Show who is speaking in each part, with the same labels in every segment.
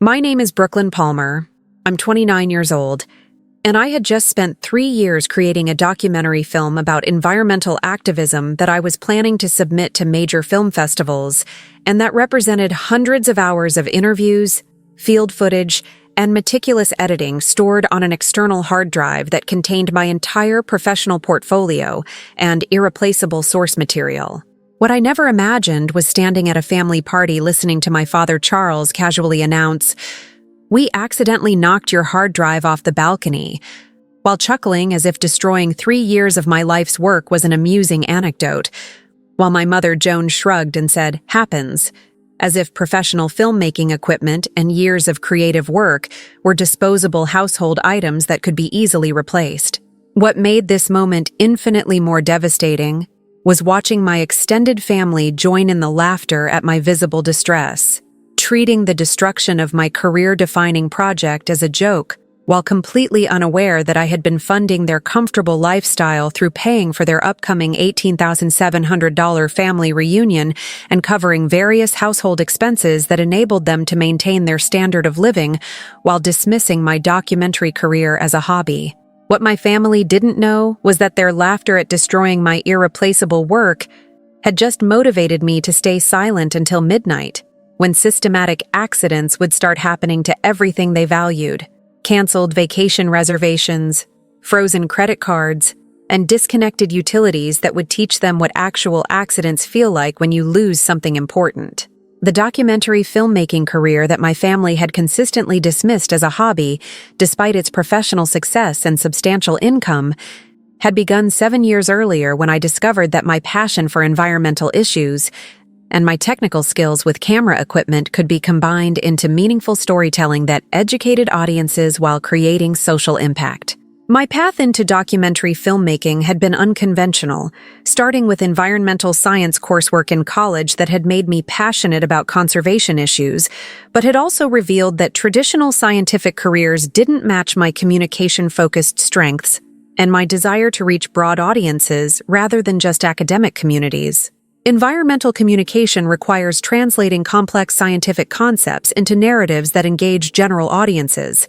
Speaker 1: My name is Brooklyn Palmer. I'm 29 years old, and I had just spent 3 years creating a documentary film about environmental activism that I was planning to submit to major film festivals, and that represented hundreds of hours of interviews, field footage, and meticulous editing stored on an external hard drive that contained my entire professional portfolio and irreplaceable source material. What I never imagined was standing at a family party listening to my father Charles casually announce, "We accidentally knocked your hard drive off the balcony," while chuckling as if destroying 3 years of my life's work was an amusing anecdote, while my mother Joan shrugged and said, "Happens," as if professional filmmaking equipment and years of creative work were disposable household items that could be easily replaced. What made this moment infinitely more devastating was watching my extended family join in the laughter at my visible distress, treating the destruction of my career-defining project as a joke, while completely unaware that I had been funding their comfortable lifestyle through paying for their upcoming $18,700 family reunion and covering various household expenses that enabled them to maintain their standard of living while dismissing my documentary career as a hobby. What my family didn't know was that their laughter at destroying my irreplaceable work had just motivated me to stay silent until midnight, when systematic accidents would start happening to everything they valued: canceled vacation reservations, frozen credit cards, and disconnected utilities that would teach them what actual accidents feel like when you lose something important. The documentary filmmaking career that my family had consistently dismissed as a hobby, despite its professional success and substantial income, had begun 7 years earlier when I discovered that my passion for environmental issues and my technical skills with camera equipment could be combined into meaningful storytelling that educated audiences while creating social impact. My path into documentary filmmaking had been unconventional, starting with environmental science coursework in college that had made me passionate about conservation issues, but had also revealed that traditional scientific careers didn't match my communication-focused strengths and my desire to reach broad audiences rather than just academic communities. Environmental communication requires translating complex scientific concepts into narratives that engage general audiences.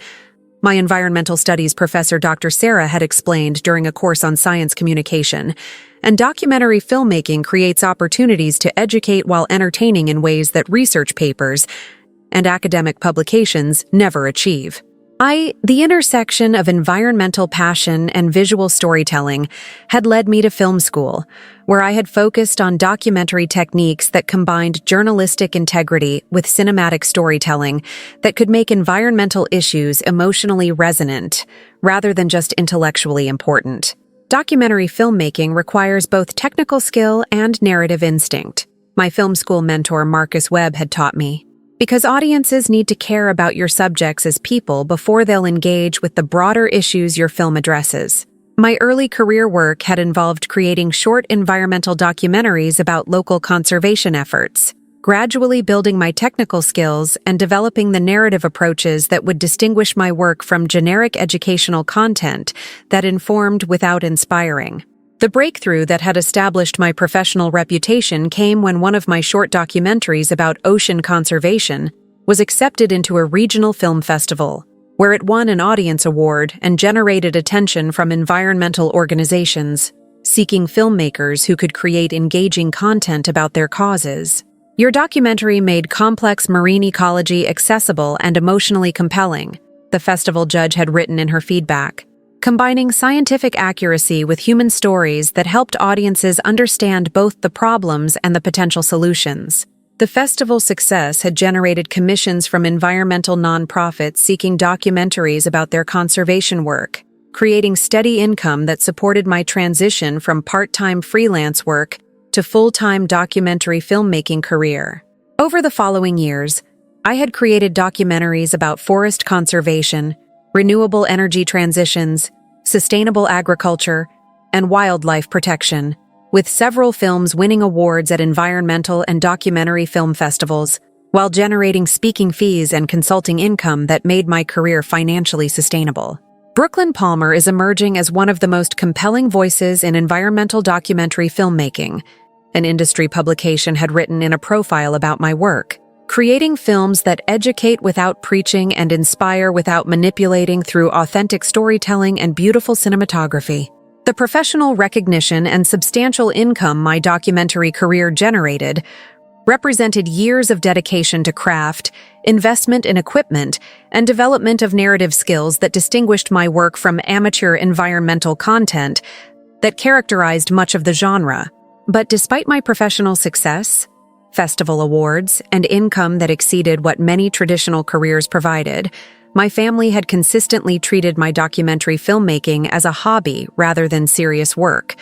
Speaker 1: My environmental studies professor Dr. Sarah had explained during a course on science communication, and documentary filmmaking creates opportunities to educate while entertaining in ways that research papers and academic publications never achieve. The intersection of environmental passion and visual storytelling had led me to film school, where I had focused on documentary techniques that combined journalistic integrity with cinematic storytelling that could make environmental issues emotionally resonant rather than just intellectually important. Documentary filmmaking requires both technical skill and narrative instinct. My film school mentor Marcus Webb had taught me, because audiences need to care about your subjects as people before they'll engage with the broader issues your film addresses. My early career work had involved creating short environmental documentaries about local conservation efforts, gradually building my technical skills and developing the narrative approaches that would distinguish my work from generic educational content that informed without inspiring. The breakthrough that had established my professional reputation came when one of my short documentaries about ocean conservation was accepted into a regional film festival, where it won an audience award and generated attention from environmental organizations seeking filmmakers who could create engaging content about their causes. Your documentary made complex marine ecology accessible and emotionally compelling, the festival judge had written in her feedback, combining scientific accuracy with human stories that helped audiences understand both the problems and the potential solutions. The festival's success had generated commissions from environmental nonprofits seeking documentaries about their conservation work, creating steady income that supported my transition from part-time freelance work to full-time documentary filmmaking career. Over the following years, I had created documentaries about forest conservation, renewable energy transitions, sustainable agriculture, and wildlife protection, with several films winning awards at environmental and documentary film festivals, while generating speaking fees and consulting income that made my career financially sustainable. Brooklyn Palmer is emerging as one of the most compelling voices in environmental documentary filmmaking, an industry publication had written in a profile about my work. creating films that educate without preaching and inspire without manipulating through authentic storytelling and beautiful cinematography. The professional recognition and substantial income my documentary career generated represented years of dedication to craft, investment in equipment, and development of narrative skills that distinguished my work from amateur environmental content that characterized much of the genre. But despite my professional success, festival awards, and income that exceeded what many traditional careers provided, my family had consistently treated my documentary filmmaking as a hobby rather than serious work,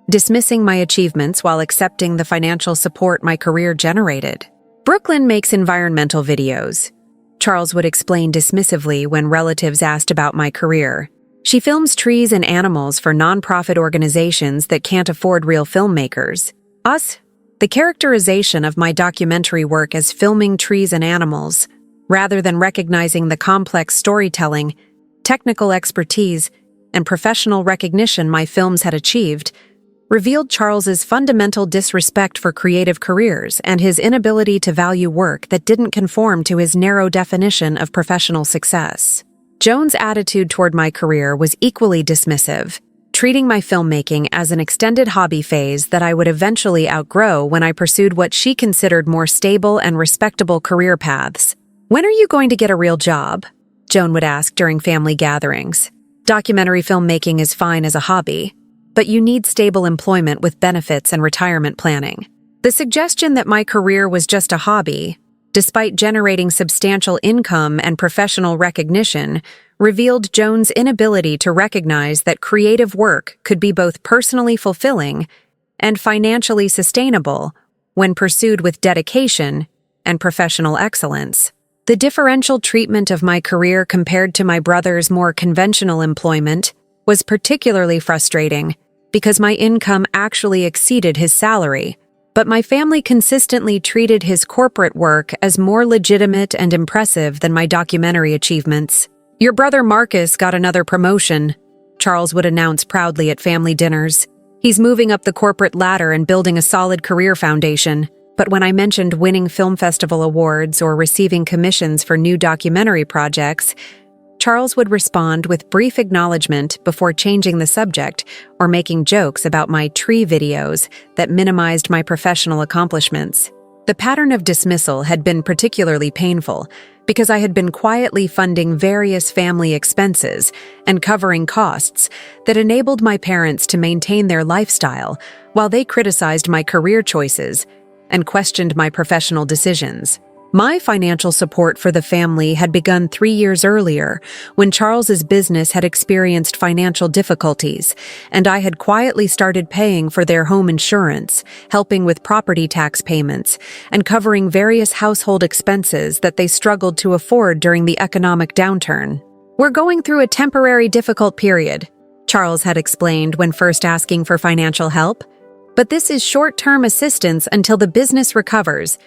Speaker 1: dismissing my achievements while accepting the financial support my career generated. "Brooklyn makes environmental videos," Charles would explain dismissively when relatives asked about my career. "She films trees and animals for nonprofit organizations that can't afford real filmmakers. Us?" The characterization of my documentary work as filming trees and animals, rather than recognizing the complex storytelling, technical expertise, and professional recognition my films had achieved, revealed Charles's fundamental disrespect for creative careers and his inability to value work that didn't conform to his narrow definition of professional success. Joan's attitude toward my career was equally dismissive, treating my filmmaking as an extended hobby phase that I would eventually outgrow when I pursued what she considered more stable and respectable career paths. "When are you going to get a real job?" Joan would ask during family gatherings. "Documentary filmmaking is fine as a hobby, but you need stable employment with benefits and retirement planning." The suggestion that my career was just a hobby, despite generating substantial income and professional recognition, revealed Joan's inability to recognize that creative work could be both personally fulfilling and financially sustainable when pursued with dedication and professional excellence. The differential treatment of my career compared to my brother's more conventional employment was particularly frustrating because my income actually exceeded his salary, but my family consistently treated his corporate work as more legitimate and impressive than my documentary achievements. "Your brother Marcus got another promotion," Charles would announce proudly at family dinners. "He's moving up the corporate ladder and building a solid career foundation." But when I mentioned winning film festival awards or receiving commissions for new documentary projects, Charles would respond with brief acknowledgement before changing the subject or making jokes about my tree videos that minimized my professional accomplishments. The pattern of dismissal had been particularly painful because I had been quietly funding various family expenses and covering costs that enabled my parents to maintain their lifestyle while they criticized my career choices and questioned my professional decisions. My financial support for the family had begun 3 years earlier, when Charles's business had experienced financial difficulties, and I had quietly started paying for their home insurance, helping with property tax payments, and covering various household expenses that they struggled to afford during the economic downturn. "We're going through a temporary difficult period," Charles had explained when first asking for financial help. "But this is short-term assistance until the business recovers,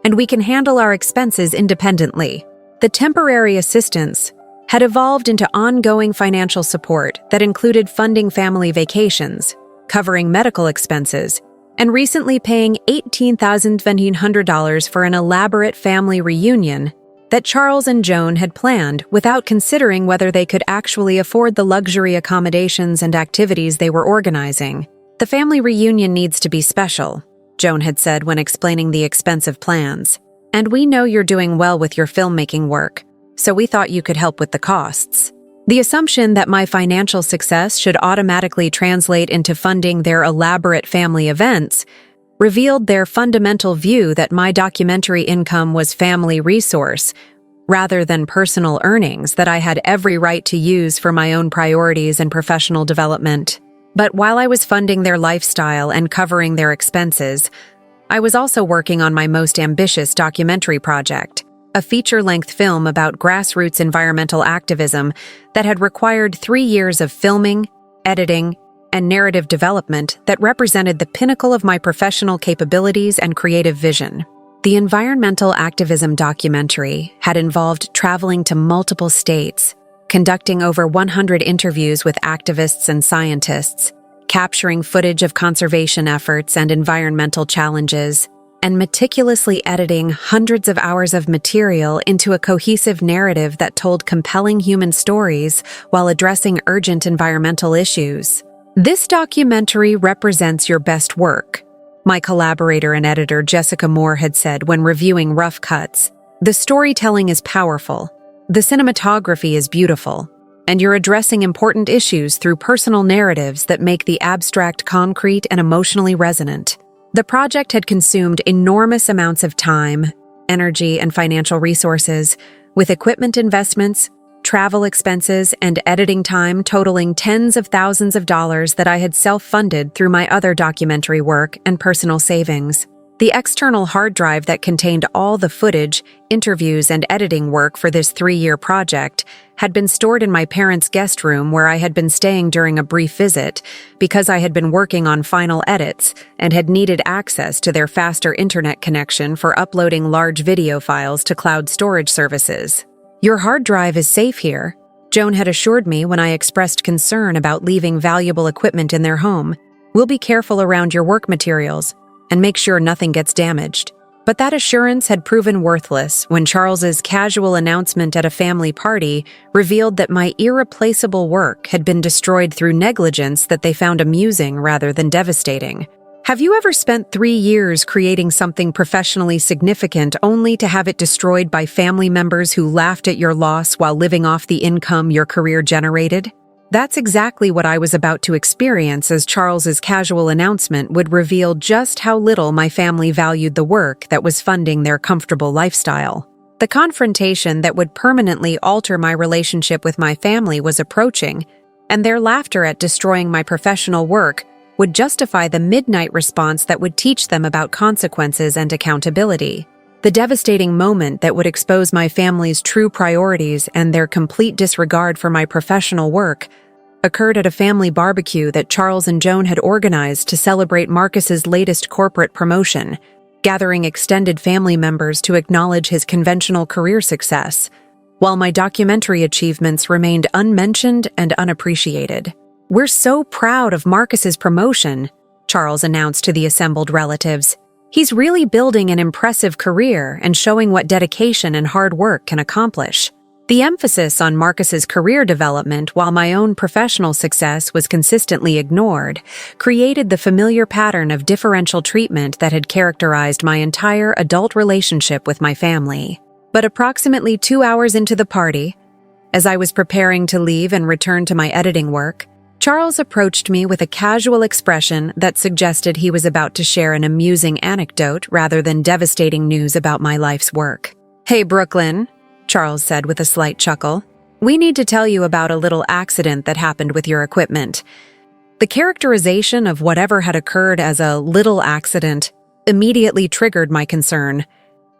Speaker 1: and we can handle our expenses independently." The temporary assistance had evolved into ongoing financial support that included funding family vacations, covering medical expenses, and recently paying $18,100 for an elaborate family reunion that Charles and Joan had planned without considering whether they could actually afford the luxury accommodations and activities they were organizing. "The family reunion needs to be special," Joan had said when explaining the expensive plans. "And we know you're doing well with your filmmaking work, so we thought you could help with the costs." The assumption that my financial success should automatically translate into funding their elaborate family events revealed their fundamental view that my documentary income was family resource, rather than personal earnings that I had every right to use for my own priorities and professional development. But while I was funding their lifestyle and covering their expenses, I was also working on my most ambitious documentary project, a feature-length film about grassroots environmental activism that had required 3 years of filming, editing, and narrative development that represented the pinnacle of my professional capabilities and creative vision. The environmental activism documentary had involved traveling to multiple states, conducting over 100 interviews with activists and scientists, capturing footage of conservation efforts and environmental challenges, and meticulously editing hundreds of hours of material into a cohesive narrative that told compelling human stories while addressing urgent environmental issues. This documentary represents your best work, my collaborator and editor Jessica Moore had said when reviewing rough cuts. The storytelling is powerful, the cinematography is beautiful, and you're addressing important issues through personal narratives that make the abstract concrete and emotionally resonant. The project had consumed enormous amounts of time, energy, and financial resources, with equipment investments, travel expenses, and editing time totaling tens of thousands of dollars that I had self-funded through my other documentary work and personal savings. The external hard drive that contained all the footage, interviews, and editing work for this 3-year project had been stored in my parents' guest room where I had been staying during a brief visit because I had been working on final edits and had needed access to their faster internet connection for uploading large video files to cloud storage services. "Your hard drive is safe here," Joan had assured me when I expressed concern about leaving valuable equipment in their home. "We'll be careful around your work materials and make sure nothing gets damaged." But that assurance had proven worthless when Charles's casual announcement at a family party revealed that my irreplaceable work had been destroyed through negligence that they found amusing rather than devastating. Have you ever spent 3 years creating something professionally significant only to have it destroyed by family members who laughed at your loss while living off the income your career generated? That's exactly what I was about to experience as Charles's casual announcement would reveal just how little my family valued the work that was funding their comfortable lifestyle. The confrontation that would permanently alter my relationship with my family was approaching, and their laughter at destroying my professional work would justify the midnight response that would teach them about consequences and accountability. The devastating moment that would expose my family's true priorities and their complete disregard for my professional work occurred at a family barbecue that Charles and Joan had organized to celebrate Marcus's latest corporate promotion, gathering extended family members to acknowledge his conventional career success, while my documentary achievements remained unmentioned and unappreciated. "We're so proud of Marcus's promotion," Charles announced to the assembled relatives. "He's really building an impressive career and showing what dedication and hard work can accomplish." The emphasis on Marcus's career development, while my own professional success was consistently ignored, created the familiar pattern of differential treatment that had characterized my entire adult relationship with my family. But approximately 2 hours into the party, as I was preparing to leave and return to my editing work, Charles approached me with a casual expression that suggested he was about to share an amusing anecdote rather than devastating news about my life's work. "Hey, Brooklyn," Charles said with a slight chuckle, "we need to tell you about a little accident that happened with your equipment." The characterization of whatever had occurred as a little accident immediately triggered my concern,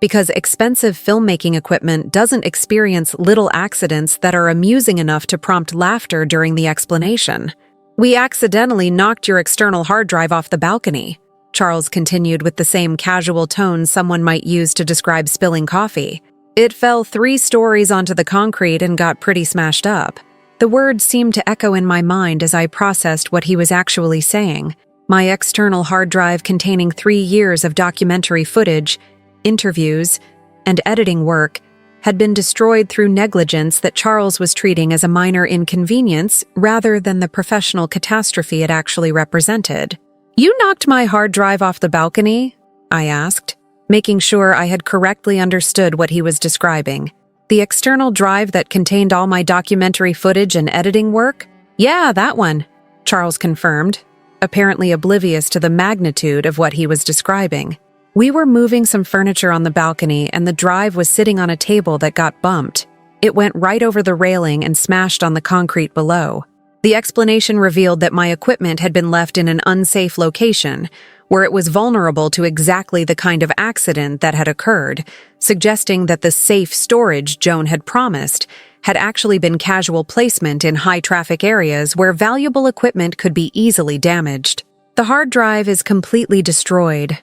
Speaker 1: because expensive filmmaking equipment doesn't experience little accidents that are amusing enough to prompt laughter during the explanation. "We accidentally knocked your external hard drive off the balcony," Charles continued with the same casual tone someone might use to describe spilling coffee. "It fell 3 stories onto the concrete and got pretty smashed up." The words seemed to echo in my mind as I processed what he was actually saying. My external hard drive containing 3 years of documentary footage, interviews, and editing work had been destroyed through negligence that Charles was treating as a minor inconvenience rather than the professional catastrophe it actually represented. "You knocked my hard drive off the balcony?" I asked, making sure I had correctly understood what he was describing. "The external drive that contained all my documentary footage and editing work?" "Yeah, that one," Charles confirmed, apparently oblivious to the magnitude of what he was describing. "We were moving some furniture on the balcony and the drive was sitting on a table that got bumped. It went right over the railing and smashed on the concrete below." The explanation revealed that my equipment had been left in an unsafe location, where it was vulnerable to exactly the kind of accident that had occurred, suggesting that the safe storage Joan had promised had actually been casual placement in high-traffic areas where valuable equipment could be easily damaged. "The hard drive is completely destroyed,"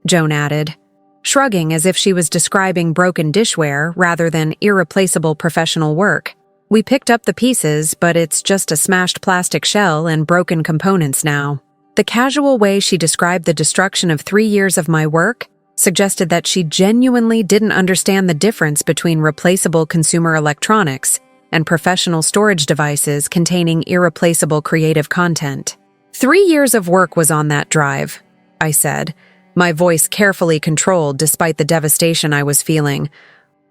Speaker 1: Joan added, shrugging as if she was describing broken dishware rather than irreplaceable professional work. "We picked up the pieces, but it's just a smashed plastic shell and broken components now." The casual way she described the destruction of 3 years of my work suggested that she genuinely didn't understand the difference between replaceable consumer electronics and professional storage devices containing irreplaceable creative content. 3 years of work was on that drive, I said, my voice carefully controlled despite the devastation I was feeling.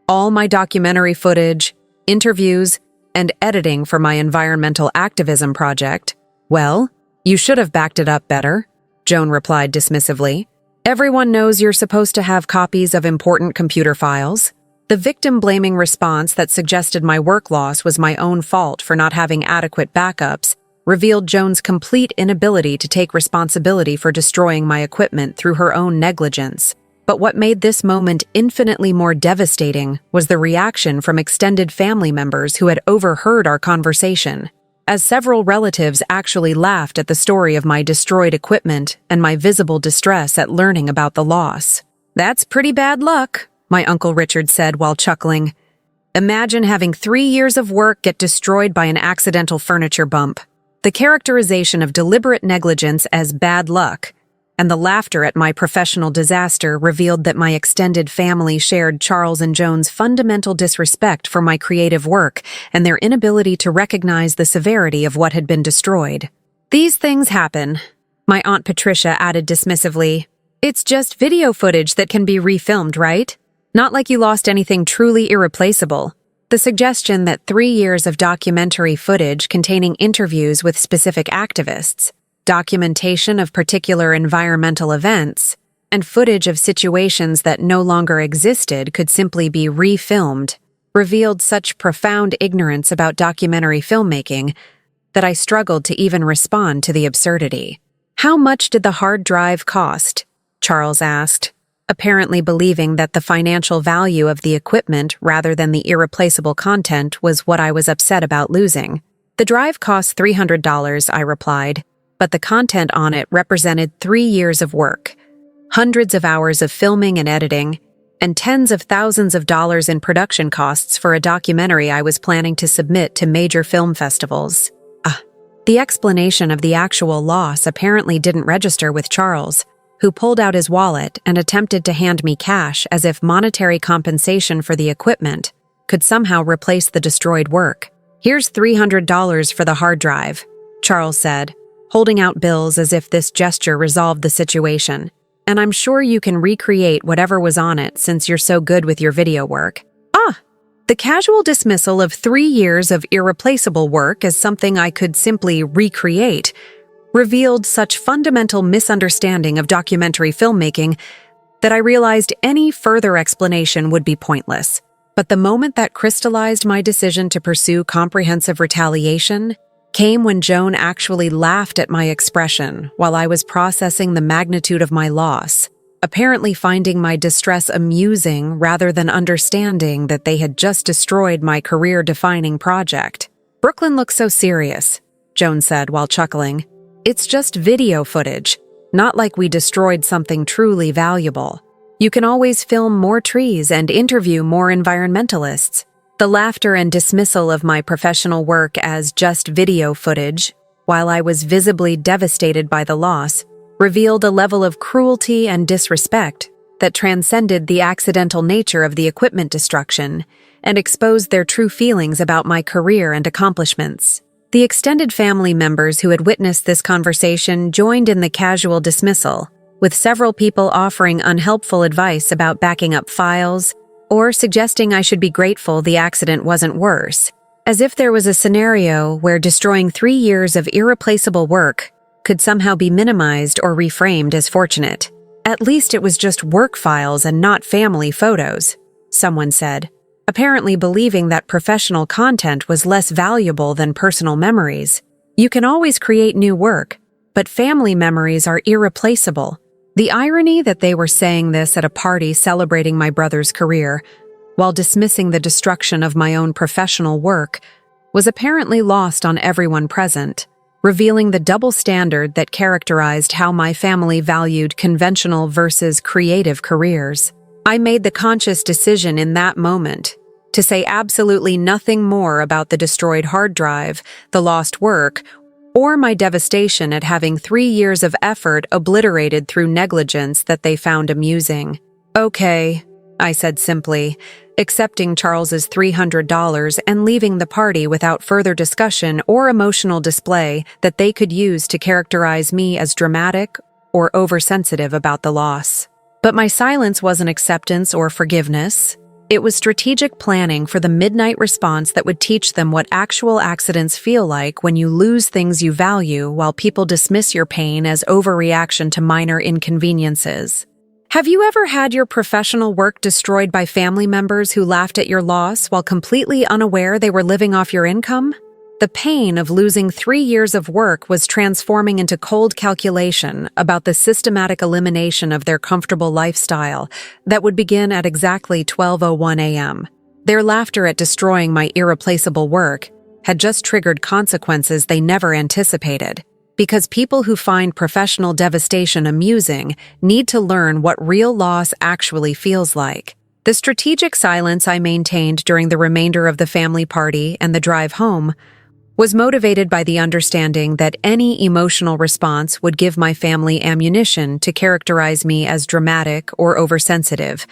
Speaker 1: All my documentary footage, interviews, and editing for my environmental activism project. Well, you should have backed it up better, Joan replied dismissively. Everyone knows you're supposed to have copies of important computer files. The victim-blaming response that suggested my work loss was my own fault for not having adequate backups revealed Joan's complete inability to take responsibility for destroying my equipment through her own negligence. But what made this moment infinitely more devastating was the reaction from extended family members who had overheard our conversation, as several relatives actually laughed at the story of my destroyed equipment and my visible distress at learning about the loss. "That's pretty bad luck," my Uncle Richard said while chuckling. "Imagine having 3 years of work get destroyed by an accidental furniture bump." The characterization of deliberate negligence as bad luck and the laughter at my professional disaster revealed that my extended family shared Charles and Joan's fundamental disrespect for my creative work and their inability to recognize the severity of what had been destroyed. "These things happen," my Aunt Patricia added dismissively. "It's just video footage that can be refilmed, right? Not like you lost anything truly irreplaceable." The suggestion that 3 years of documentary footage containing interviews with specific activists, documentation of particular environmental events, and footage of situations that no longer existed could simply be refilmed revealed such profound ignorance about documentary filmmaking that I struggled to even respond to the absurdity. "How much did the hard drive cost?" Charles asked, apparently believing that the financial value of the equipment rather than the irreplaceable content was what I was upset about losing. "The drive cost $300, I replied, but the content on it represented 3 years of work, hundreds of hours of filming and editing, and tens of thousands of dollars in production costs for a documentary I was planning to submit to major film festivals." The explanation of the actual loss apparently didn't register with Charles, who pulled out his wallet and attempted to hand me cash as if monetary compensation for the equipment could somehow replace the destroyed work. "Here's $300 for the hard drive," Charles said, holding out bills as if this gesture resolved the situation. "And I'm sure you can recreate whatever was on it since you're so good with your video work." The casual dismissal of 3 years of irreplaceable work as something I could simply recreate revealed such fundamental misunderstanding of documentary filmmaking that I realized any further explanation would be pointless. But the moment that crystallized my decision to pursue comprehensive retaliation came when Joan actually laughed at my expression while I was processing the magnitude of my loss, apparently finding my distress amusing rather than understanding that they had just destroyed my career-defining project. "Brooklyn looks so serious," Joan said while chuckling. "It's just video footage, not like we destroyed something truly valuable. You can always film more trees and interview more environmentalists." The laughter and dismissal of my professional work as just video footage, while I was visibly devastated by the loss, revealed a level of cruelty and disrespect that transcended the accidental nature of the equipment destruction and exposed their true feelings about my career and accomplishments. The extended family members who had witnessed this conversation joined in the casual dismissal, with several people offering unhelpful advice about backing up files or suggesting I should be grateful the accident wasn't worse, as if there was a scenario where destroying 3 years of irreplaceable work could somehow be minimized or reframed as fortunate. "At least it was just work files and not family photos," someone said, apparently believing that professional content was less valuable than personal memories. "You can always create new work, but family memories are irreplaceable." The irony that they were saying this at a party celebrating my brother's career, while dismissing the destruction of my own professional work, was apparently lost on everyone present, revealing the double standard that characterized how my family valued conventional versus creative careers. I made the conscious decision in that moment to say absolutely nothing more about the destroyed hard drive, the lost work, or my devastation at having 3 years of effort obliterated through negligence that they found amusing. Okay, I said simply, accepting Charles's $300 and leaving the party without further discussion or emotional display that they could use to characterize me as dramatic or oversensitive about the loss. But my silence wasn't acceptance or forgiveness. It was strategic planning for the midnight response that would teach them what actual accidents feel like when you lose things you value while people dismiss your pain as overreaction to minor inconveniences. Have you ever had your professional work destroyed by family members who laughed at your loss while completely unaware they were living off your income? The pain of losing 3 years of work was transforming into cold calculation about the systematic elimination of their comfortable lifestyle that would begin at exactly 12:01 a.m. Their laughter at destroying my irreplaceable work had just triggered consequences they never anticipated, because people who find professional devastation amusing need to learn what real loss actually feels like. The strategic silence I maintained during the remainder of the family party and the drive home was motivated by the understanding that any emotional response would give my family ammunition to characterize me as dramatic or oversensitive,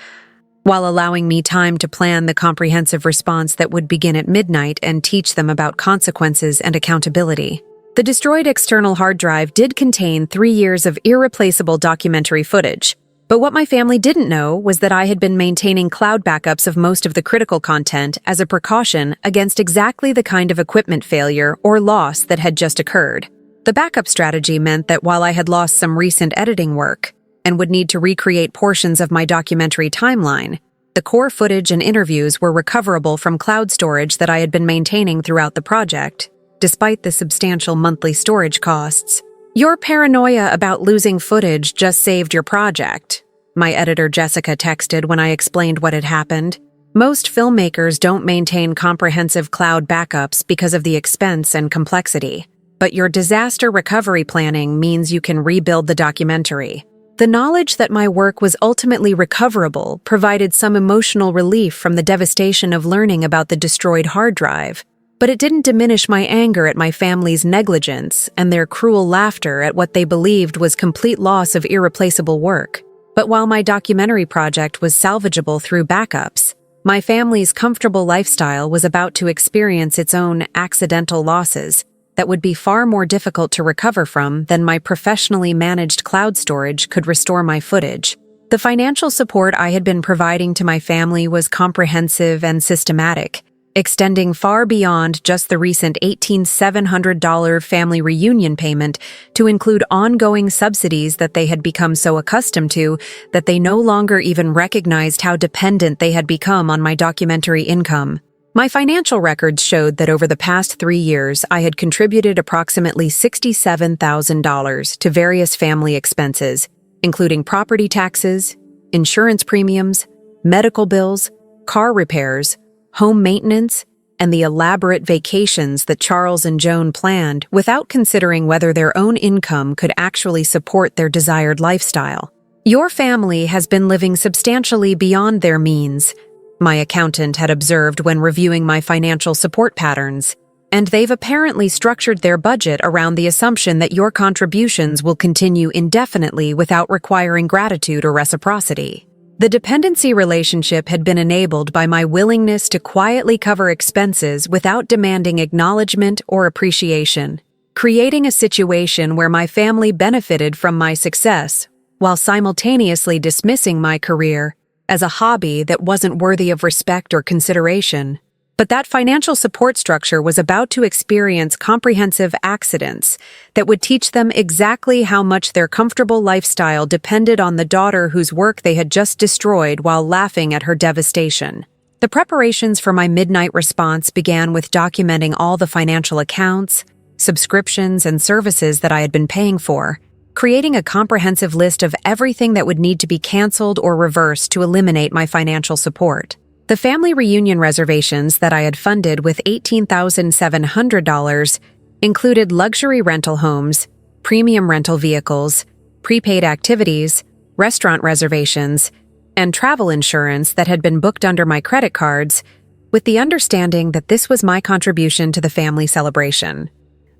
Speaker 1: while allowing me time to plan the comprehensive response that would begin at midnight and teach them about consequences and accountability. The destroyed external hard drive did contain 3 years of irreplaceable documentary footage, but what my family didn't know was that I had been maintaining cloud backups of most of the critical content as a precaution against exactly the kind of equipment failure or loss that had just occurred. The backup strategy meant that while I had lost some recent editing work and would need to recreate portions of my documentary timeline, the core footage and interviews were recoverable from cloud storage that I had been maintaining throughout the project, despite the substantial monthly storage costs. Your paranoia about losing footage just saved your project, my editor Jessica texted when I explained what had happened. Most filmmakers don't maintain comprehensive cloud backups because of the expense and complexity, but your disaster recovery planning means you can rebuild the documentary. The knowledge that my work was ultimately recoverable provided some emotional relief from the devastation of learning about the destroyed hard drive. But it didn't diminish my anger at my family's negligence and their cruel laughter at what they believed was complete loss of irreplaceable work. But while my documentary project was salvageable through backups, my family's comfortable lifestyle was about to experience its own accidental losses that would be far more difficult to recover from than my professionally managed cloud storage could restore my footage. The financial support I had been providing to my family was comprehensive and systematic, extending far beyond just the recent $18,700 family reunion payment to include ongoing subsidies that they had become so accustomed to that they no longer even recognized how dependent they had become on my documentary income. My financial records showed that over the past 3 years, I had contributed approximately $67,000 to various family expenses, including property taxes, insurance premiums, medical bills, car repairs, home maintenance, and the elaborate vacations that Charles and Joan planned without considering whether their own income could actually support their desired lifestyle. Your family has been living substantially beyond their means, my accountant had observed when reviewing my financial support patterns, and they've apparently structured their budget around the assumption that your contributions will continue indefinitely without requiring gratitude or reciprocity. The dependency relationship had been enabled by my willingness to quietly cover expenses without demanding acknowledgement or appreciation, creating a situation where my family benefited from my success while simultaneously dismissing my career as a hobby that wasn't worthy of respect or consideration. But that financial support structure was about to experience comprehensive accidents that would teach them exactly how much their comfortable lifestyle depended on the daughter whose work they had just destroyed while laughing at her devastation. The preparations for my midnight response began with documenting all the financial accounts, subscriptions, and services that I had been paying for, creating a comprehensive list of everything that would need to be canceled or reversed to eliminate my financial support. The family reunion reservations that I had funded with $18,700 included luxury rental homes, premium rental vehicles, prepaid activities, restaurant reservations, and travel insurance that had been booked under my credit cards, with the understanding that this was my contribution to the family celebration.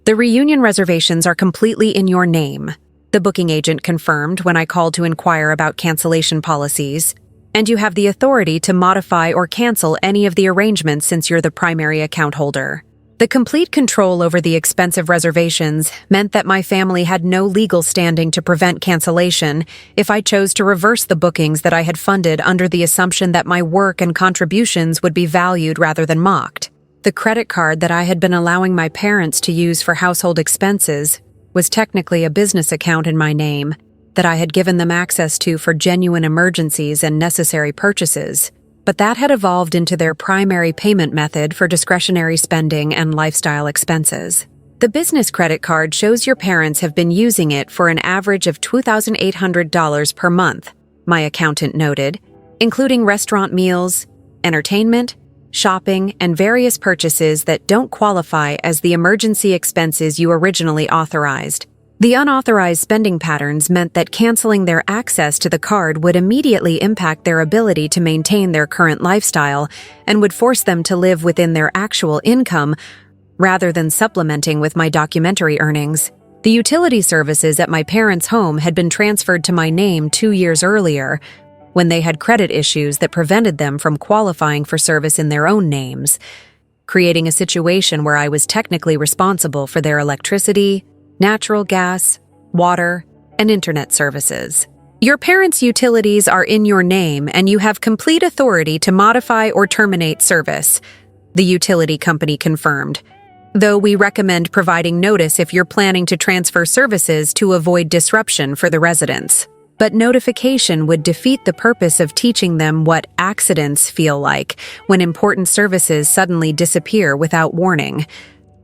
Speaker 1: The reunion reservations are completely in your name, the booking agent confirmed when I called to inquire about cancellation policies. and you have the authority to modify or cancel any of the arrangements since you're the primary account holder. The complete control over the expensive reservations meant that my family had no legal standing to prevent cancellation if I chose to reverse the bookings that I had funded under the assumption that my work and contributions would be valued rather than mocked. The credit card that I had been allowing my parents to use for household expenses was technically a business account in my name that I had given them access to for genuine emergencies and necessary purchases, but that had evolved into their primary payment method for discretionary spending and lifestyle expenses. The business credit card shows your parents have been using it for an average of $2,800 per month, my accountant noted, including restaurant meals, entertainment, shopping, and various purchases that don't qualify as the emergency expenses you originally authorized. The unauthorized spending patterns meant that canceling their access to the card would immediately impact their ability to maintain their current lifestyle and would force them to live within their actual income rather than supplementing with my documentary earnings. The utility services at my parents' home had been transferred to my name 2 years earlier, when they had credit issues that prevented them from qualifying for service in their own names, creating a situation where I was technically responsible for their electricity, natural gas, water, and internet services. Your parents' utilities are in your name and you have complete authority to modify or terminate service, the utility company confirmed, though we recommend providing notice if you're planning to transfer services to avoid disruption for the residents. But notification would defeat the purpose of teaching them what accidents feel like when important services suddenly disappear without warning,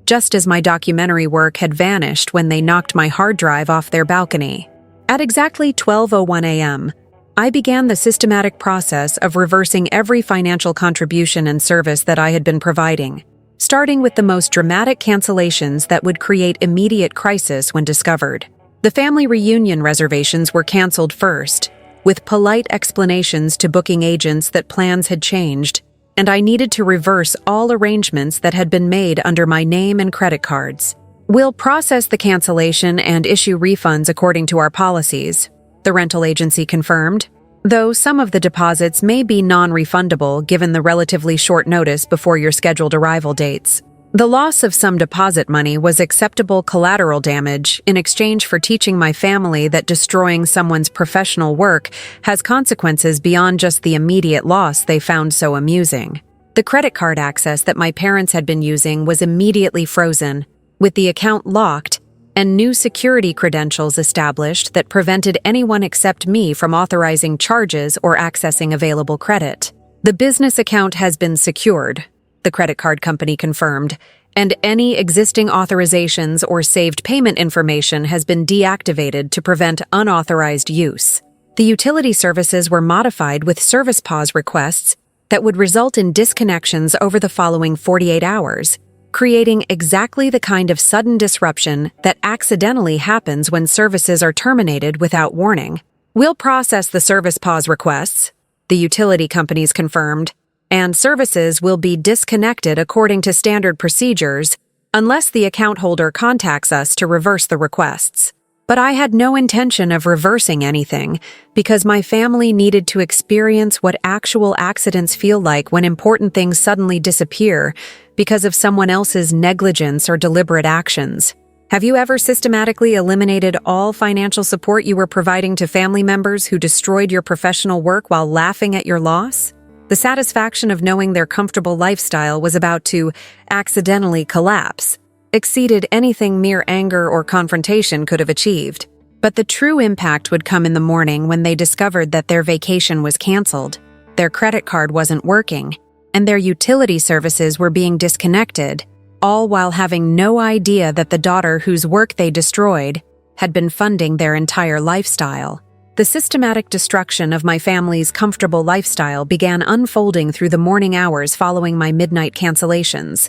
Speaker 1: just as my documentary work had vanished when they knocked my hard drive off their balcony. At exactly 12:01 a.m., I began the systematic process of reversing every financial contribution and service that I had been providing, starting with the most dramatic cancellations that would create immediate crisis when discovered. The family reunion reservations were canceled first, with polite explanations to booking agents that plans had changed, and I needed to reverse all arrangements that had been made under my name and credit cards. We'll process the cancellation and issue refunds according to our policies, the rental agency confirmed, though some of the deposits may be non-refundable given the relatively short notice before your scheduled arrival dates. The loss of some deposit money was acceptable collateral damage in exchange for teaching my family that destroying someone's professional work has consequences beyond just the immediate loss they found so amusing. The credit card access that my parents had been using was immediately frozen, with the account locked and new security credentials established that prevented anyone except me from authorizing charges or accessing available credit. The business account has been secured, the credit card company confirmed, and any existing authorizations or saved payment information has been deactivated to prevent unauthorized use. The utility services were modified with service pause requests that would result in disconnections over the following 48 hours, creating exactly the kind of sudden disruption that accidentally happens when services are terminated without warning. We'll process the service pause requests, the utility companies confirmed, and services will be disconnected according to standard procedures unless the account holder contacts us to reverse the requests. But I had no intention of reversing anything because my family needed to experience what actual accidents feel like when important things suddenly disappear because of someone else's negligence or deliberate actions. Have you ever systematically eliminated all financial support you were providing to family members who destroyed your professional work while laughing at your loss? The satisfaction of knowing their comfortable lifestyle was about to accidentally collapse exceeded anything mere anger or confrontation could have achieved. But the true impact would come in the morning when they discovered that their vacation was canceled, their credit card wasn't working, and their utility services were being disconnected, all while having no idea that the daughter whose work they destroyed had been funding their entire lifestyle. The systematic destruction of my family's comfortable lifestyle began unfolding through the morning hours following my midnight cancellations,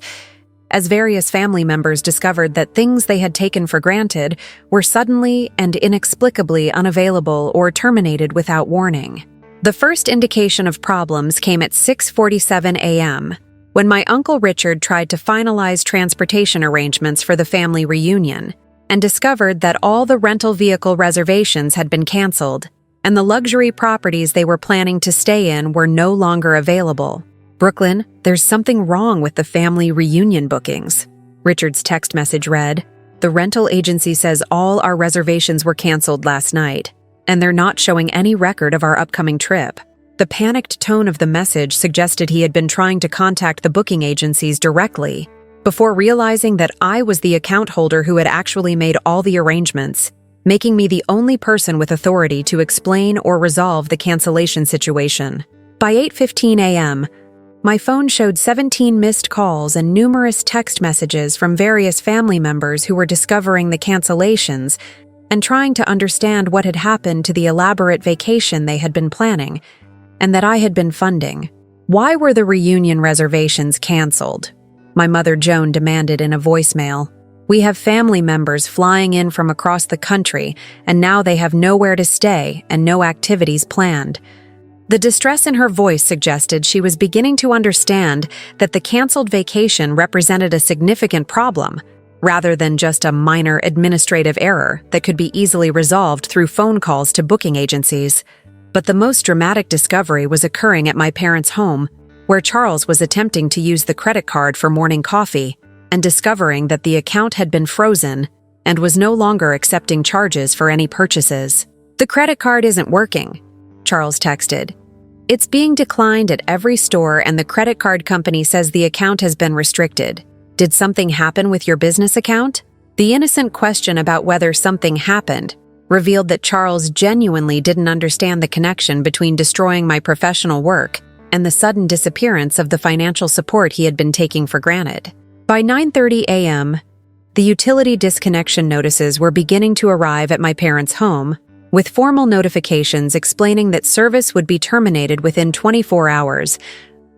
Speaker 1: as various family members discovered that things they had taken for granted were suddenly and inexplicably unavailable or terminated without warning. The first indication of problems came at 6:47 a.m., when my Uncle Richard tried to finalize transportation arrangements for the family reunion and discovered that all the rental vehicle reservations had been canceled, and the luxury properties they were planning to stay in were no longer available. "Brooklyn, there's something wrong with the family reunion bookings." Richard's text message read, "The rental agency says all our reservations were canceled last night, and they're not showing any record of our upcoming trip." The panicked tone of the message suggested he had been trying to contact the booking agencies directly. Before realizing that I was the account holder who had actually made all the arrangements, making me the only person with authority to explain or resolve the cancellation situation. By 8:15 a.m., my phone showed 17 missed calls and numerous text messages from various family members who were discovering the cancellations and trying to understand what had happened to the elaborate vacation they had been planning and that I had been funding. Why were the reunion reservations canceled? My mother Joan demanded in a voicemail. "We have family members flying in from across the country, and now they have nowhere to stay and no activities planned." The distress in her voice suggested she was beginning to understand that the canceled vacation represented a significant problem, rather than just a minor administrative error that could be easily resolved through phone calls to booking agencies. But the most dramatic discovery was occurring at my parents' home, where Charles was attempting to use the credit card for morning coffee and discovering that the account had been frozen and was no longer accepting charges for any purchases. "The credit card isn't working," Charles texted. "It's being declined at every store and the credit card company says the account has been restricted. Did something happen with your business account?" The innocent question about whether something happened revealed that Charles genuinely didn't understand the connection between destroying my professional work and the sudden disappearance of the financial support he had been taking for granted. By 9:30 a.m., the utility disconnection notices were beginning to arrive at my parents' home, with formal notifications explaining that service would be terminated within 24 hours,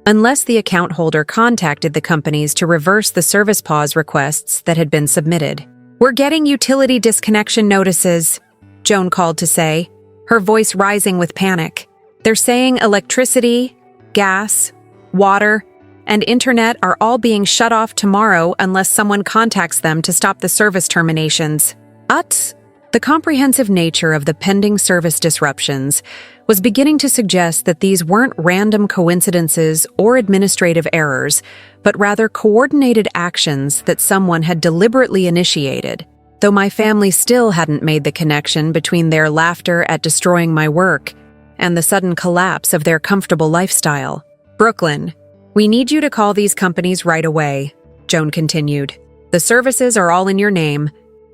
Speaker 1: unless the account holder contacted the companies to reverse the service pause requests that had been submitted. "We're getting utility disconnection notices," Joan called to say, her voice rising with panic. "They're saying electricity, gas, water, and internet are all being shut off tomorrow unless someone contacts them to stop the service terminations." The comprehensive nature of the pending service disruptions was beginning to suggest that these weren't random coincidences or administrative errors, but rather coordinated actions that someone had deliberately initiated, though my family still hadn't made the connection between their laughter at destroying my work and the sudden collapse of their comfortable lifestyle. "Brooklyn, we need you to call these companies right away," Joan continued. "The services are all in your name,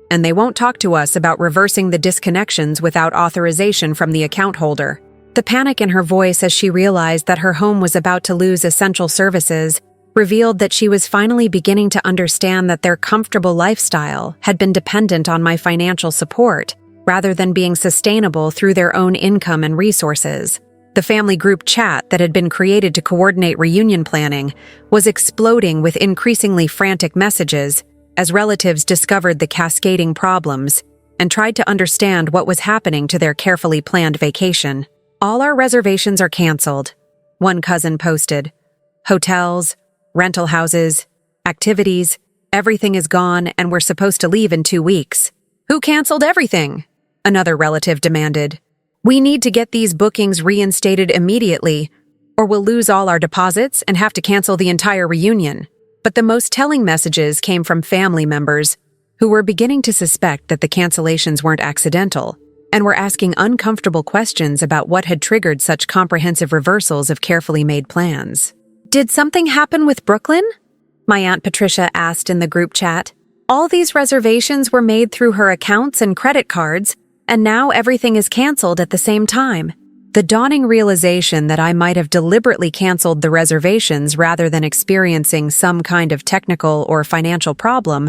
Speaker 1: and they won't talk to us about reversing the disconnections without authorization from the account holder." The panic in her voice as she realized that her home was about to lose essential services revealed that she was finally beginning to understand that their comfortable lifestyle had been dependent on my financial support, rather than being sustainable through their own income and resources. The family group chat that had been created to coordinate reunion planning was exploding with increasingly frantic messages as relatives discovered the cascading problems and tried to understand what was happening to their carefully planned vacation. "All our reservations are canceled," one cousin posted. "Hotels, rental houses, activities, everything is gone and we're supposed to leave in 2 weeks." "Who canceled everything?" another relative demanded. "We need to get these bookings reinstated immediately, or we'll lose all our deposits and have to cancel the entire reunion." But the most telling messages came from family members who were beginning to suspect that the cancellations weren't accidental and were asking uncomfortable questions about what had triggered such comprehensive reversals of carefully made plans. "Did something happen with Brooklyn?" my Aunt Patricia asked in the group chat. "All these reservations were made through her accounts and credit cards, and now everything is canceled at the same time." The dawning realization that I might have deliberately canceled the reservations rather than experiencing some kind of technical or financial problem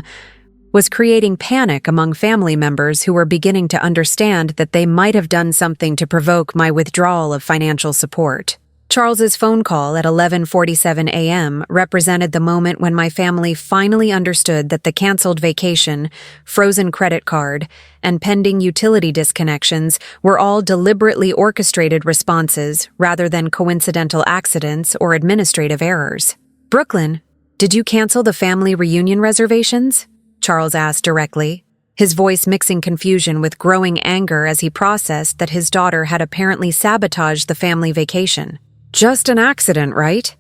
Speaker 1: was creating panic among family members who were beginning to understand that they might have done something to provoke my withdrawal of financial support. Charles's phone call at 11:47 a.m. represented the moment when my family finally understood that the canceled vacation, frozen credit card, and pending utility disconnections were all deliberately orchestrated responses rather than coincidental accidents or administrative errors. "Brooklyn, did you cancel the family reunion reservations?" Charles asked directly. his voice mixing confusion with growing anger as he processed that his daughter had apparently sabotaged the family vacation. "Just an accident, right?"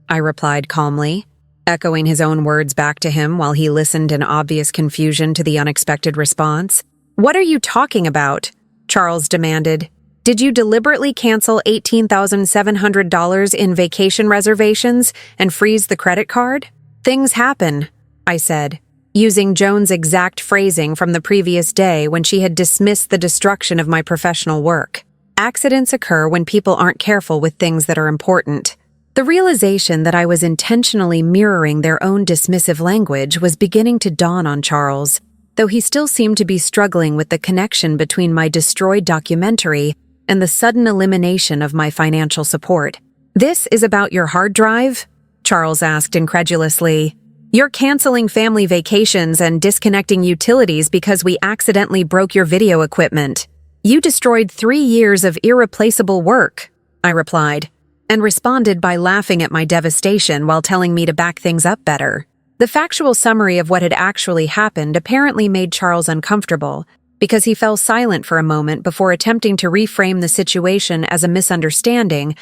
Speaker 1: I replied calmly, echoing his own words back to him while he listened in obvious confusion to the unexpected response. "What are you talking about?" Charles demanded. "Did you deliberately cancel $18,700 in vacation reservations and freeze the credit card?" "Things happen," I said, using Joan's exact phrasing from the previous day when she had dismissed the destruction of my professional work. "Accidents occur when people aren't careful with things that are important." The realization that I was intentionally mirroring their own dismissive language was beginning to dawn on Charles, though he still seemed to be struggling with the connection between my destroyed documentary and the sudden elimination of my financial support. "This is about your hard drive?" Charles asked incredulously. "You're canceling family vacations and disconnecting utilities because we accidentally broke your video equipment. You destroyed 3 years of irreplaceable work," I replied, and responded by laughing at my devastation while telling me to back things up better. The factual summary of what had actually happened apparently made Charles uncomfortable, because he fell silent for a moment before attempting to reframe the situation as a misunderstanding,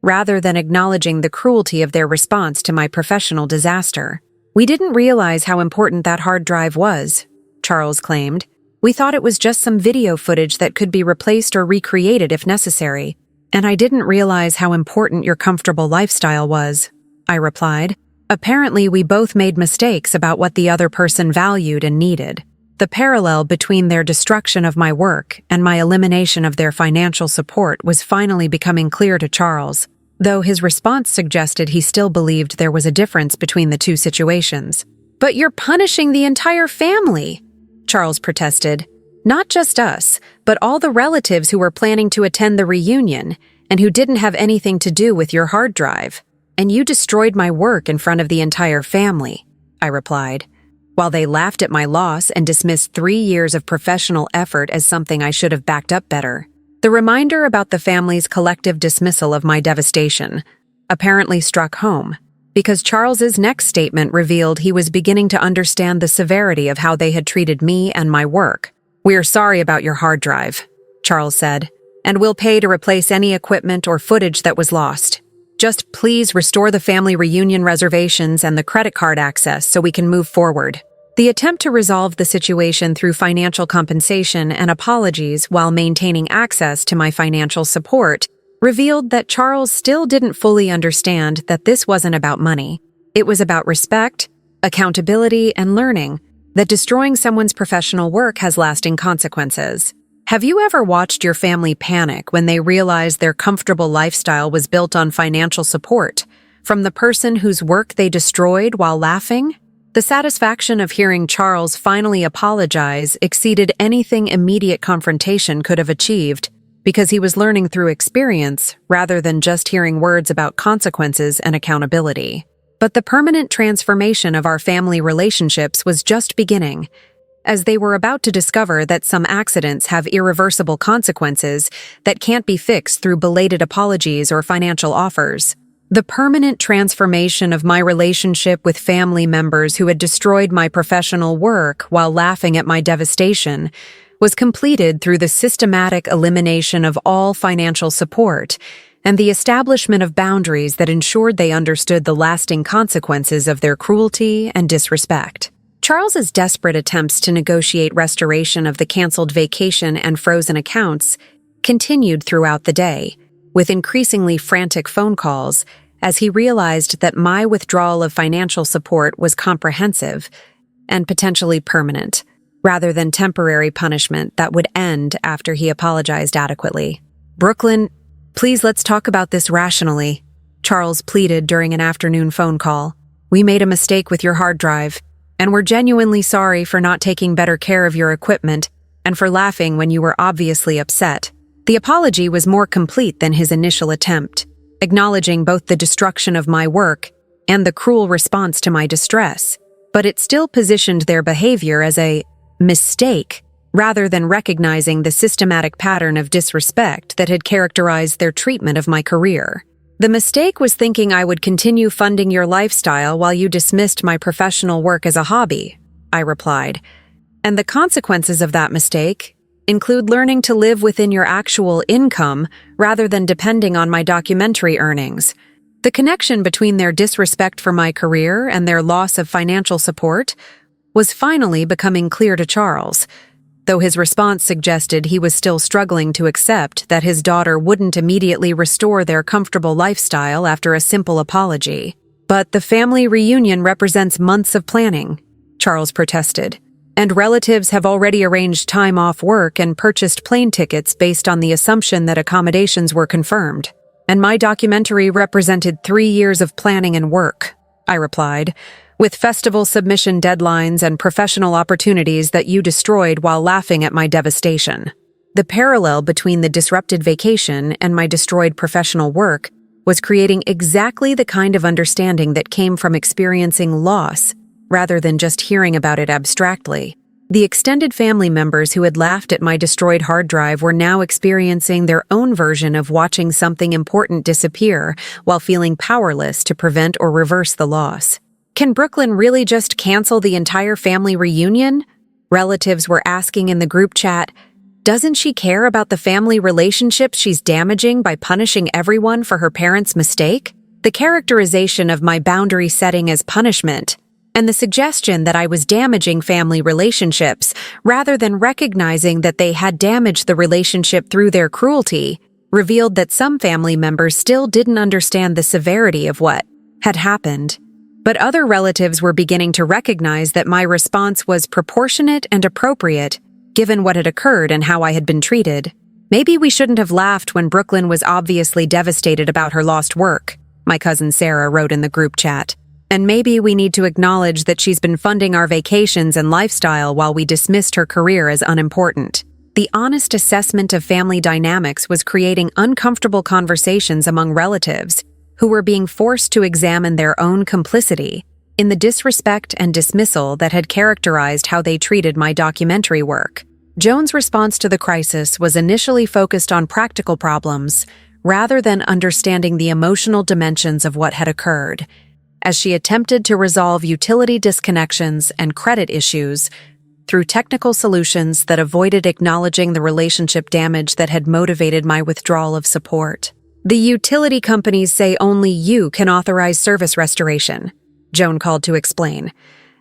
Speaker 1: rather than acknowledging the cruelty of their response to my professional disaster. "We didn't realize how important that hard drive was," Charles claimed. "We thought it was just some video footage that could be replaced or recreated if necessary. And I didn't realize how important your comfortable lifestyle was," I replied. Apparently, we both made mistakes about what the other person valued and needed. The parallel between their destruction of my work and my elimination of their financial support was finally becoming clear to Charles, though his response suggested he still believed there was a difference between the two situations. "But you're punishing the entire family," Charles protested. "Not just us, but all the relatives who were planning to attend the reunion and who didn't have anything to do with your hard drive. And you destroyed my work in front of the entire family," I replied, while they laughed at my loss and dismissed 3 years of professional effort as something I should have backed up better. The reminder about the family's collective dismissal of my devastation apparently struck home, because Charles's next statement revealed he was beginning to understand the severity of how they had treated me and my work. "We're sorry about your hard drive," Charles said, "and we'll pay to replace any equipment or footage that was lost. Just please restore the family reunion reservations and the credit card access so we can move forward." The attempt to resolve the situation through financial compensation and apologies while maintaining access to my financial support revealed that Charles still didn't fully understand that this wasn't about money. It was about respect, accountability, and learning that destroying someone's professional work has lasting consequences. Have you ever watched your family panic when they realized their comfortable lifestyle was built on financial support from the person whose work they destroyed while laughing? The satisfaction of hearing Charles finally apologize exceeded anything immediate confrontation could have achieved, because he was learning through experience rather than just hearing words about consequences and accountability. But the permanent transformation of our family relationships was just beginning, as they were about to discover that some accidents have irreversible consequences that can't be fixed through belated apologies or financial offers. The permanent transformation of my relationship with family members who had destroyed my professional work while laughing at my devastation was completed through the systematic elimination of all financial support and the establishment of boundaries that ensured they understood the lasting consequences of their cruelty and disrespect. Charles's desperate attempts to negotiate restoration of the canceled vacation and frozen accounts continued throughout the day, with increasingly frantic phone calls, as he realized that my withdrawal of financial support was comprehensive and potentially permanent, rather than temporary punishment that would end after he apologized adequately. "Brooklyn, please let's talk about this rationally," Charles pleaded during an afternoon phone call. "We made a mistake with your hard drive, and we're genuinely sorry for not taking better care of your equipment and for laughing when you were obviously upset." The apology was more complete than his initial attempt, acknowledging both the destruction of my work and the cruel response to my distress, but it still positioned their behavior as a mistake rather than recognizing the systematic pattern of disrespect that had characterized their treatment of my career. "The mistake was thinking I would continue funding your lifestyle while you dismissed my professional work as a hobby," I replied, And the consequences of that mistake include learning to live within your actual income rather than depending on my documentary earnings. The connection between their disrespect for my career and their loss of financial support was finally becoming clear to Charles, though his response suggested he was still struggling to accept that his daughter wouldn't immediately restore their comfortable lifestyle after a simple apology. "But the family reunion represents months of planning," Charles protested, "and relatives have already arranged time off work and purchased plane tickets based on the assumption that accommodations were confirmed. And my documentary represented 3 years of planning and work," I replied, "with festival submission deadlines and professional opportunities that you destroyed while laughing at my devastation." The parallel between the disrupted vacation and my destroyed professional work was creating exactly the kind of understanding that came from experiencing loss, rather than just hearing about it abstractly. The extended family members who had laughed at my destroyed hard drive were now experiencing their own version of watching something important disappear while feeling powerless to prevent or reverse the loss. "Can Brooklyn really just cancel the entire family reunion?" Relatives were asking in the group chat. "Doesn't she care about the family relationships she's damaging by punishing everyone for her parents' mistake?" The characterization of my boundary setting as punishment, and the suggestion that I was damaging family relationships rather than recognizing that they had damaged the relationship through their cruelty, revealed that some family members still didn't understand the severity of what had happened. But other relatives were beginning to recognize that my response was proportionate and appropriate, given what had occurred and how I had been treated. "Maybe we shouldn't have laughed when Brooklyn was obviously devastated about her lost work," my cousin Sarah wrote in the group chat. "And maybe we need to acknowledge that she's been funding our vacations and lifestyle while we dismissed her career as unimportant." The honest assessment of family dynamics was creating uncomfortable conversations among relatives who were being forced to examine their own complicity in the disrespect and dismissal that had characterized how they treated my documentary work. Joan's response to the crisis was initially focused on practical problems rather than understanding the emotional dimensions of what had occurred, as she attempted to resolve utility disconnections and credit issues through technical solutions that avoided acknowledging the relationship damage that had motivated my withdrawal of support. "The utility companies say only you can authorize service restoration," Joan called to explain,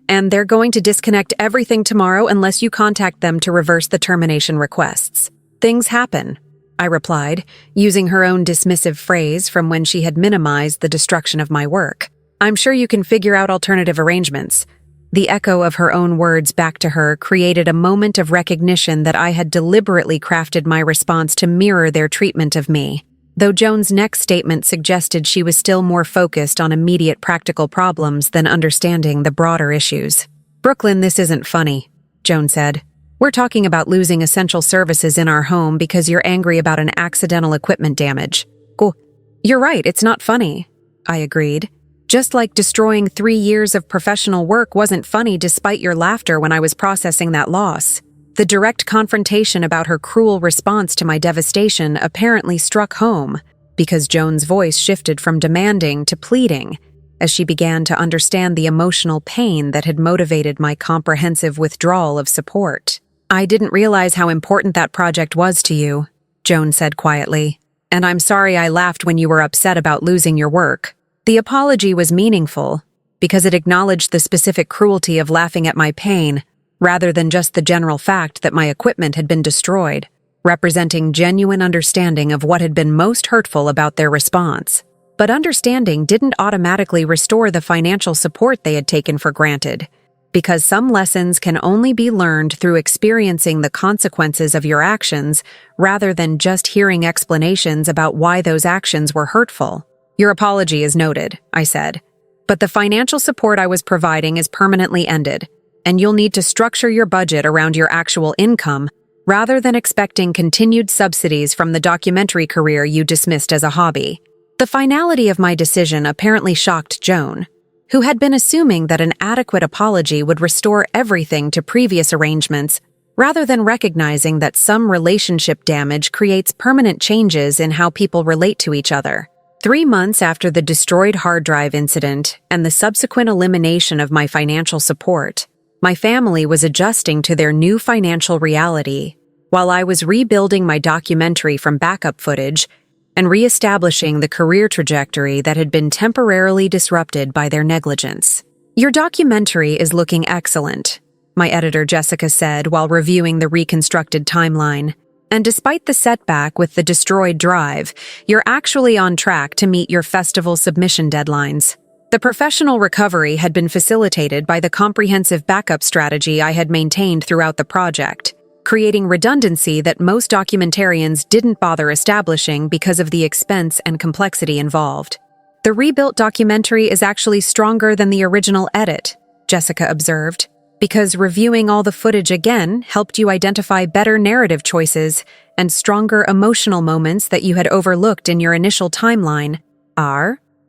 Speaker 1: "and they're going to disconnect everything tomorrow unless you contact them to reverse the termination requests." "Things happen," I replied, using her own dismissive phrase from when she had minimized the destruction of my work. "I'm sure you can figure out alternative arrangements." The echo of her own words back to her created a moment of recognition that I had deliberately crafted my response to mirror their treatment of me, though Joan's next statement suggested she was still more focused on immediate practical problems than understanding the broader issues. "Brooklyn, this isn't funny," Joan said. "We're talking about losing essential services in our home because you're angry about an accidental equipment damage." "Cool. You're right, it's not funny," I agreed. "Just like destroying 3 years of professional work wasn't funny despite your laughter when I was processing that loss." The direct confrontation about her cruel response to my devastation apparently struck home, because Joan's voice shifted from demanding to pleading as she began to understand the emotional pain that had motivated my comprehensive withdrawal of support. "I didn't realize how important that project was to you," Joan said quietly, "and I'm sorry I laughed when you were upset about losing your work." The apology was meaningful because it acknowledged the specific cruelty of laughing at my pain, rather than just the general fact that my equipment had been destroyed, representing genuine understanding of what had been most hurtful about their response. But understanding didn't automatically restore the financial support they had taken for granted, because some lessons can only be learned through experiencing the consequences of your actions rather than just hearing explanations about why those actions were hurtful. "Your apology is noted," I said, "but the financial support I was providing is permanently ended, and you'll need to structure your budget around your actual income rather than expecting continued subsidies from the documentary career you dismissed as a hobby." The finality of my decision apparently shocked Joan, who had been assuming that an adequate apology would restore everything to previous arrangements, rather than recognizing that some relationship damage creates permanent changes in how people relate to each other. 3 months after the destroyed hard drive incident and the subsequent elimination of my financial support, My family was adjusting to their new financial reality, while I was rebuilding my documentary from backup footage and reestablishing the career trajectory that had been temporarily disrupted by their negligence. "Your documentary is looking excellent," my editor Jessica said while reviewing the reconstructed timeline. "And despite the setback with the destroyed drive, you're actually on track to meet your festival submission deadlines." The professional recovery had been facilitated by the comprehensive backup strategy I had maintained throughout the project, creating redundancy that most documentarians didn't bother establishing because of the expense and complexity involved. "The rebuilt documentary is actually stronger than the original edit," Jessica observed, "because reviewing all the footage again helped you identify better narrative choices and stronger emotional moments that you had overlooked in your initial timeline."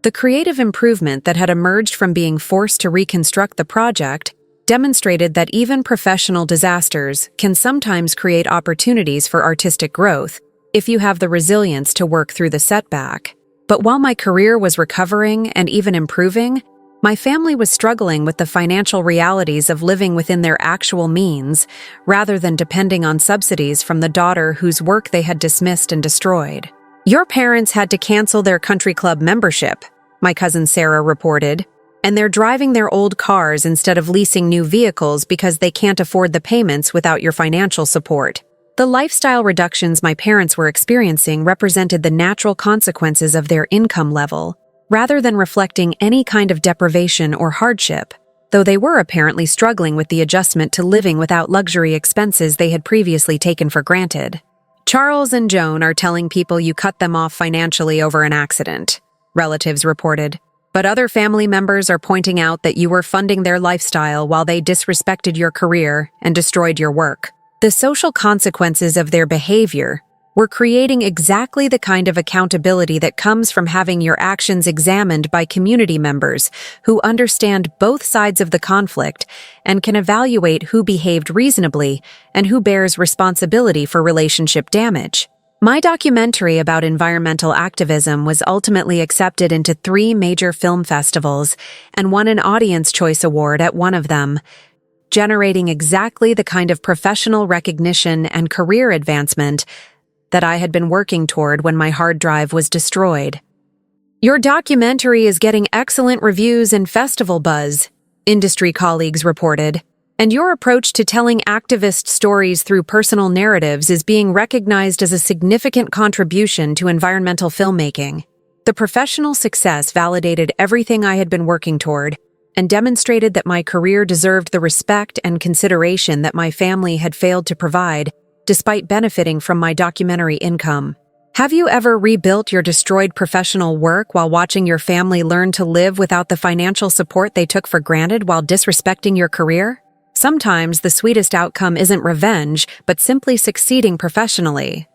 Speaker 1: The creative improvement that had emerged from being forced to reconstruct the project demonstrated that even professional disasters can sometimes create opportunities for artistic growth if you have the resilience to work through the setback. But while my career was recovering and even improving, my family was struggling with the financial realities of living within their actual means rather than depending on subsidies from the daughter whose work they had dismissed and destroyed. "Your parents had to cancel their country club membership," my cousin Sarah reported, "and they're driving their old cars instead of leasing new vehicles because they can't afford the payments without your financial support." The lifestyle reductions my parents were experiencing represented the natural consequences of their income level, rather than reflecting any kind of deprivation or hardship, though they were apparently struggling with the adjustment to living without luxury expenses they had previously taken for granted. "Charles and Joan are telling people you cut them off financially over an accident," relatives reported. "But other family members are pointing out that you were funding their lifestyle while they disrespected your career and destroyed your work." The social consequences of their behavior were creating exactly the kind of accountability that comes from having your actions examined by community members who understand both sides of the conflict and can evaluate who behaved reasonably and who bears responsibility for relationship damage. My documentary about environmental activism was ultimately accepted into 3 major film festivals and won an Audience Choice Award at one of them, generating exactly the kind of professional recognition and career advancement that I had been working toward when my hard drive was destroyed. "Your documentary is getting excellent reviews and festival buzz," industry colleagues reported, "and your approach to telling activist stories through personal narratives is being recognized as a significant contribution to environmental filmmaking." The professional success validated everything I had been working toward and demonstrated that my career deserved the respect and consideration that my family had failed to provide, despite benefiting from my documentary income. Have you ever rebuilt your destroyed professional work while watching your family learn to live without the financial support they took for granted while disrespecting your career? Sometimes the sweetest outcome isn't revenge, but simply succeeding professionally.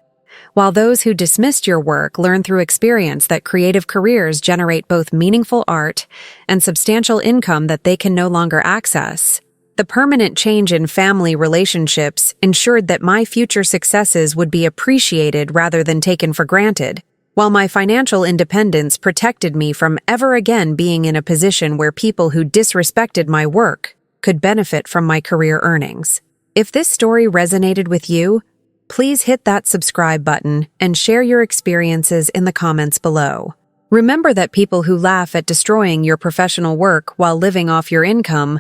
Speaker 1: While those who dismissed your work learn through experience that creative careers generate both meaningful art and substantial income that they can no longer access, the permanent change in family relationships ensured that my future successes would be appreciated rather than taken for granted, while my financial independence protected me from ever again being in a position where people who disrespected my work could benefit from my career earnings. If this story resonated with you, please hit that subscribe button and share your experiences in the comments below. Remember that people who laugh at destroying your professional work while living off your income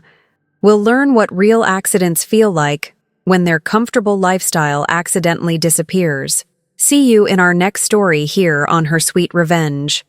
Speaker 1: will learn what real accidents feel like when their comfortable lifestyle accidentally disappears. See you in our next story here on Her Sweet Revenge.